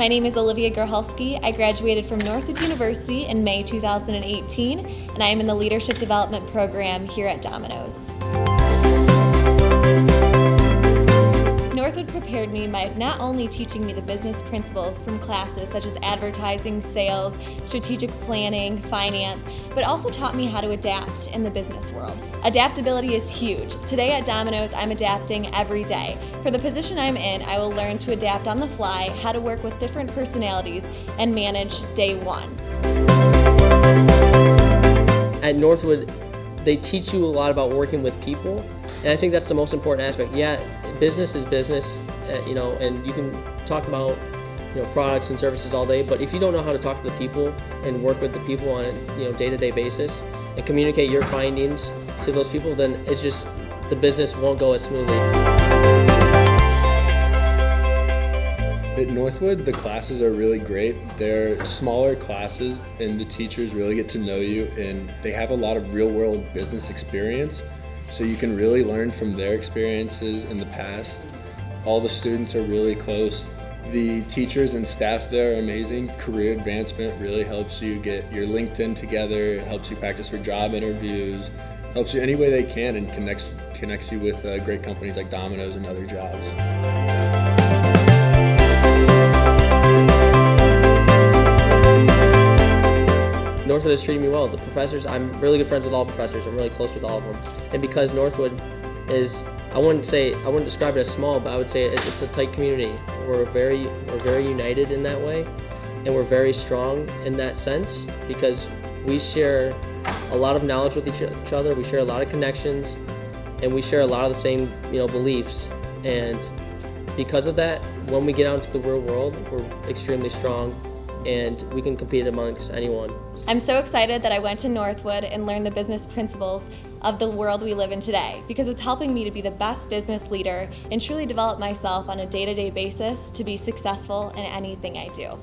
My name is Olivia Grohalski. I graduated from Northwood University in May 2018, and I am in the Leadership Development Program here at Dominos. Northwood prepared me by not only teaching me the business principles from classes such as advertising, sales, strategic planning, finance, but also taught me how to adapt in the business world. Adaptability is huge. Today at Dominos, I'm adapting every day. For the position I'm in, I will learn to adapt on the fly, how to work with different personalities, and manage day one. At Northwood, they teach you a lot about working with people, and I think that's the most important aspect. Yeah, business is business, and you can talk about products and services all day, but if you don't know how to talk to the people and work with the people on a day-to-day basis and communicate your findings to those people, then it's just the business won't go as smoothly. At Northwood, the classes are really great. They're smaller classes and the teachers really get to know you, and they have a lot of real-world business experience, so you can really learn from their experiences in the past. All the students are really close. The teachers and staff there are amazing. Career advancement really helps you get your LinkedIn together, it helps you practice for job interviews, helps you any way they can, and connects you with great companies like Dominos and other jobs. Northwood has treated me well. The professors, I'm really good friends with all professors. I'm really close with all of them. And because Northwood is, I wouldn't describe it as small, but I would say it's a tight community. We're very united in that way, and we're very strong in that sense because we share a lot of knowledge with each other. We share a lot of connections, and we share a lot of the same beliefs. And because of that, when we get out into the real world, we're extremely strong, and we can compete amongst anyone. I'm so excited that I went to Northwood and learned the business principles of the world we live in today, because it's helping me to be the best business leader and truly develop myself on a day-to-day basis to be successful in anything I do.